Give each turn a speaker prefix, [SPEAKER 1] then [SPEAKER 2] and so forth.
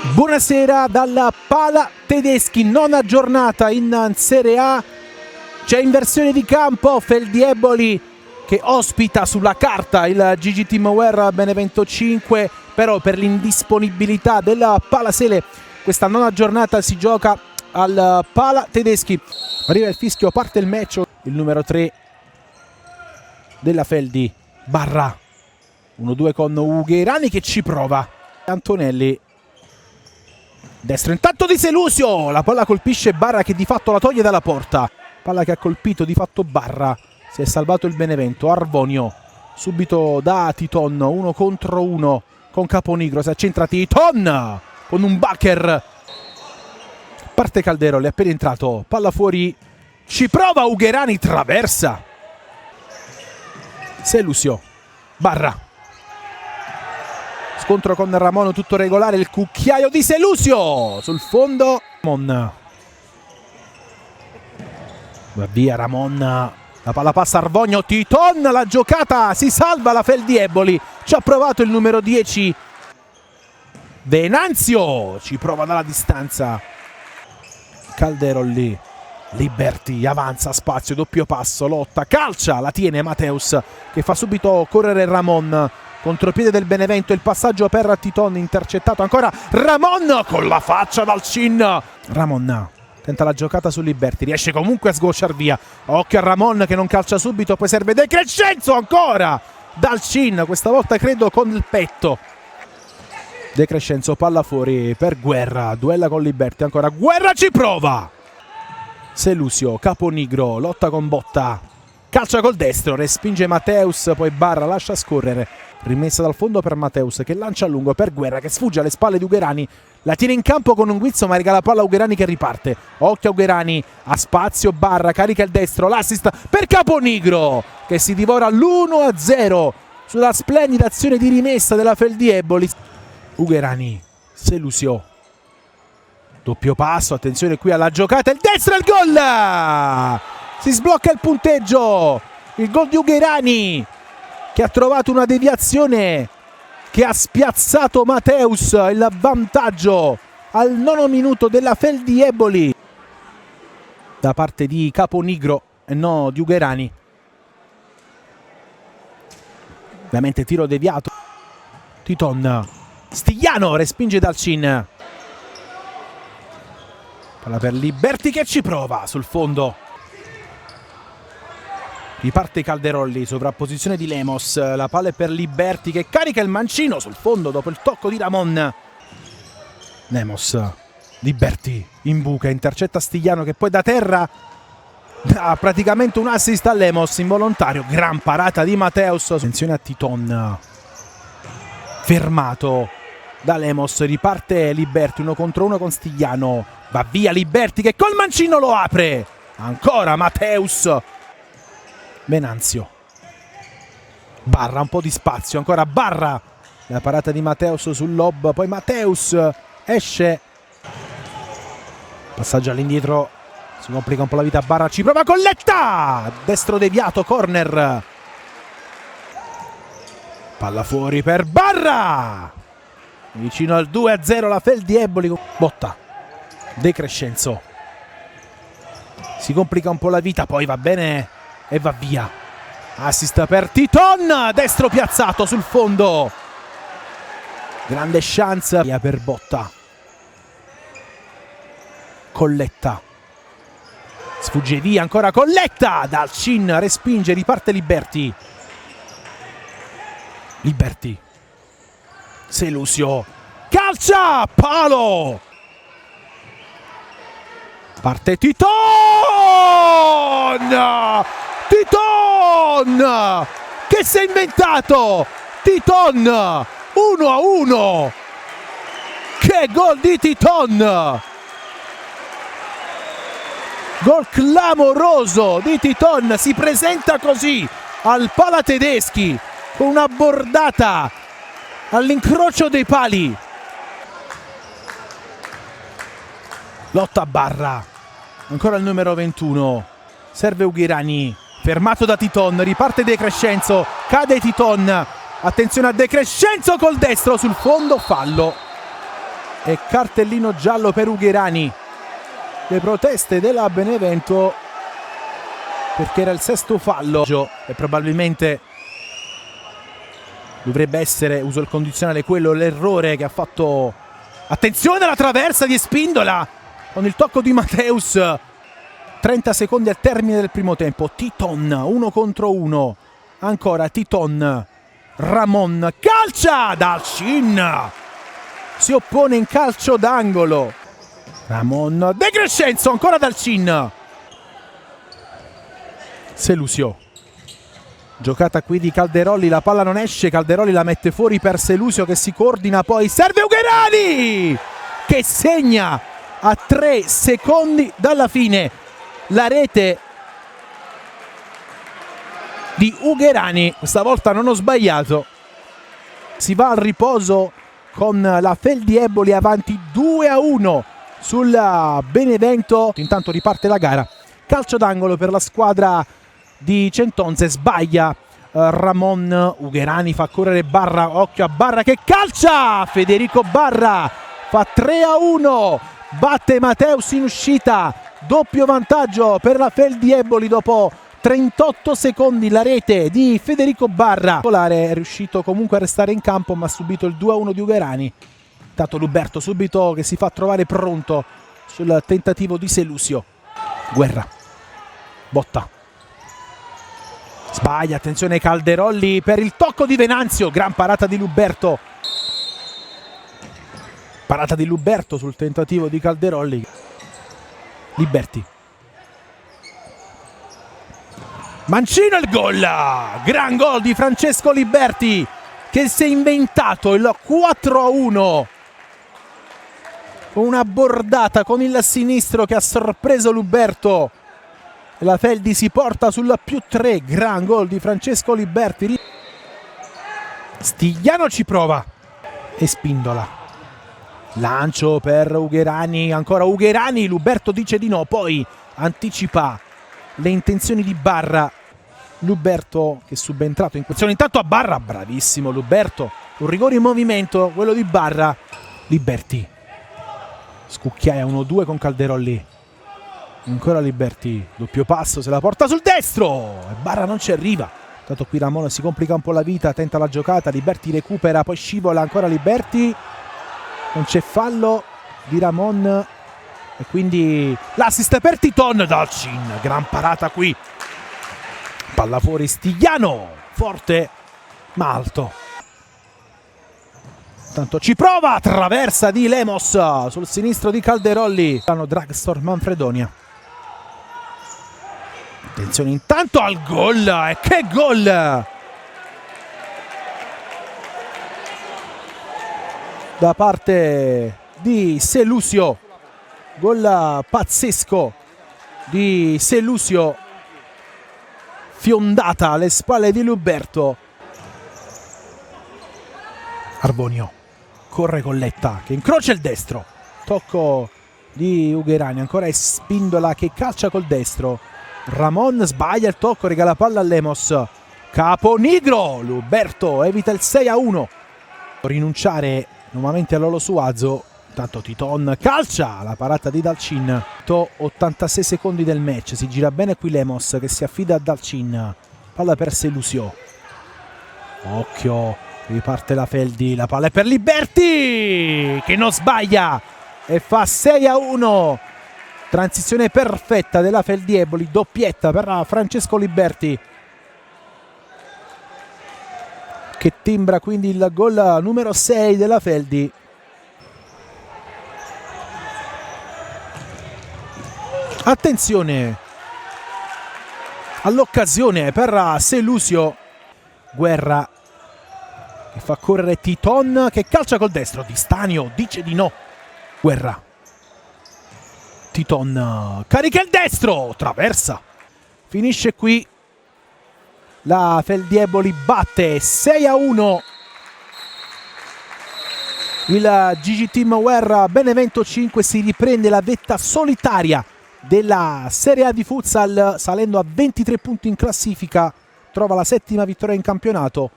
[SPEAKER 1] Buonasera dalla Pala Tedeschi, nona giornata in Serie A. C'è inversione di campo, Feldieboli che ospita sulla carta il GG Teamwear Benevento 5, però per l'indisponibilità della Palasele questa nona giornata si gioca al Pala Tedeschi. Arriva il fischio, parte il match, il numero 3 della Feldi, Barra, 1-2 con Ugherani che ci prova, Antonelli, destro intanto di Selusio, la palla colpisce Barra che di fatto la toglie dalla porta, palla che ha colpito di fatto Barra, si è salvato il Benevento. Arvonio subito da Titon, 1 contro 1 con Caponigro, si accentra Titon con un backer, parte Calderoli, è appena entrato, palla fuori, ci prova Ugherani, traversa Selusio, Barra, scontro con Ramon, tutto regolare, il cucchiaio di Selusio sul fondo, Ramon va via Ramon, la palla passa Arvonio, Titon, la giocata, si salva la Feldieboli, ci ha provato il numero 10 Venanzio, ci prova dalla distanza Calderoli, Liberty avanza, spazio, doppio passo, lotta, calcia, la tiene Mateus che fa subito correre Ramon, contropiede del Benevento, il passaggio per Titon, intercettato ancora Ramon con la faccia dal cin, Ramon tenta la giocata su Liberty, riesce comunque a sgocciar via, occhio a Ramon che non calcia subito, poi serve De Crescenzo ancora dal cin, questa volta credo con il petto, De Crescenzo, palla fuori per Guerra, duella con Liberty, ancora Guerra, ci prova Selusio, Caponigro, lotta con Botta, calcia col destro, respinge Mateus, poi Barra lascia scorrere, rimessa dal fondo per Mateus che lancia a lungo per Guerra che sfugge alle spalle di Ugherani, la tiene in campo con un guizzo ma regala la palla a Ugherani che riparte, occhio a Ugherani, a spazio Barra, carica il destro, l'assist per Caponigro che si divora l'1-0 sulla splendida azione di rimessa della Feldieboli. Ugherani, Selusio, doppio passo, attenzione qui alla giocata, il destro e il gol! Si sblocca il punteggio, il gol di Ugherani che ha trovato una deviazione che ha spiazzato Mateus, il vantaggio al 9° minuto della Feldieboli da parte di Caponigro e no di Ugherani. Ovviamente tiro deviato, Titon, Stigliano respinge dal cin, palla per Liberty che ci prova sul fondo, riparte Calderoli, sovrapposizione di Lemos, la palla è per Liberty che carica il mancino sul fondo dopo il tocco di Ramon. Lemos, Liberty in buca, intercetta Stigliano che poi da terra dà praticamente un assist a Lemos involontario, gran parata di Mateus, attenzione a Titon, fermato da Lemos, riparte Liberty 1 contro 1 con Stigliano, va via Liberty che col mancino lo apre, ancora Mateus, Venanzio, Barra, un po' di spazio, ancora Barra, la parata di Mateus sul lob, poi Mateus esce, passaggio all'indietro, si complica un po' la vita, Barra ci prova Colletta, destro deviato, corner, palla fuori per Barra, vicino al 2-0 la Feldieboli, Botta, De Crescenzo, si complica un po' la vita, poi va bene e va via, assist per Titon, destro piazzato sul fondo, grande chance via per Botta, Colletta, sfugge via ancora Colletta, dal cin respinge, riparte Liberty, Liberty, Selusio, calcia, palo, parte Titon, Titon che si è inventato, Titon 1-1, che gol di Titon, gol clamoroso di Titon, si presenta così al Pala Tedeschi con una bordata all'incrocio dei pali, lotta a Barra, ancora il numero 21, serve Ugherani, fermato da Titon, riparte De Crescenzo, cade Titon, attenzione a De Crescenzo col destro sul fondo, fallo e cartellino giallo per Ugherani. Le proteste della Benevento perché era il sesto fallo e probabilmente dovrebbe essere, uso il condizionale, quello l'errore che ha fatto. Attenzione alla traversa di Espindola con il tocco di Mateus. 30 secondi al termine del primo tempo. Titon 1 contro 1. Ancora Titon. Ramon calcia Dalcin. Si oppone in calcio d'angolo. Ramon De Crescenzo, ancora Dalcin. Selusio. Giocata qui di Calderoli, la palla non esce, Calderoli la mette fuori per Selusio che si coordina, poi serve Ugherani che segna a 3 secondi dalla fine. La rete di Ugherani, questa volta non ho sbagliato. Si va al riposo con la Feldieboli avanti 2-1 sul Benevento. Intanto riparte la gara. Calcio d'angolo per la squadra di Centonze, sbaglia Ramon. Ugherani fa correre Barra, occhio a Barra che calcia. Federico Barra fa 3-1, batte Mateus in uscita, doppio vantaggio per la Feldieboli dopo 38 secondi. La rete di Federico Barra è riuscito comunque a restare in campo ma ha subito il 2-1 di Ugherani. Intanto Luberto subito che si fa trovare pronto sul tentativo di Selusio. Guerra, botta, sbaglia, attenzione Calderoli per il tocco di Venanzio, gran parata di Luberto. Parata di Luberto sul tentativo di Calderoli. Liberti. Mancino il gol! Gran gol di Francesco Liberti che si è inventato il 4-1 con una bordata con il sinistro che ha sorpreso Luberto. La Feldi si porta sul +3. Gran gol di Francesco Liberti. Stigliano ci prova. E Spindola. Lancio per Ugherani. Ancora Ugherani. Luberto dice di no. Poi anticipa le intenzioni di Barra. Luberto che è subentrato in questione. Intanto a Barra. Bravissimo Luberto. Un rigore in movimento. Quello di Barra. Liberti. Scucchiaia 1-2 con Calderoli. Ancora Liberti, doppio passo, se la porta sul destro e Barra non ci arriva. Tanto qui Ramon si complica un po' la vita, tenta la giocata, Liberti recupera, poi scivola ancora Liberti. Non c'è fallo di Ramon e quindi l'assist per Titon. Dalcin, gran parata qui. Palla fuori Stigliano, forte ma alto. Tanto ci prova, traversa di Lemos sul sinistro di Calderoli. Dragstore Manfredonia. Attenzione intanto al gol, e che gol! Da parte di Selusio, gol pazzesco di Selusio, fiondata alle spalle di Luberto. Arbonio corre con Letta che incrocia il destro, tocco di Ugherani, ancora è Spindola che calcia col destro. Ramon sbaglia il tocco, regala palla a Lemos. Caponigro, Luberto evita il 6-1. Rinunciare nuovamente a Lolo Suazo. Intanto Titon calcia, la parata di Dalcin. 86 secondi del match, si gira bene qui Lemos che si affida a Dalcin. Palla per Selusio. Occhio, riparte la Feldi, la palla è per Liberti che non sbaglia e fa 6-1. Transizione perfetta della Feldieboli, doppietta per Francesco Liberti che timbra quindi il gol numero 6 della Feldi. Attenzione all'occasione per Selusio. Guerra che fa correre Titon che calcia col destro. Di Stanio dice di no. Guerra. Titon carica il destro, traversa. Finisce qui. La Feldieboli batte 6-1 il GG Teamwear Benevento 5, si riprende la vetta solitaria della Serie A di futsal salendo a 23 punti in classifica, trova la 7ª vittoria in campionato.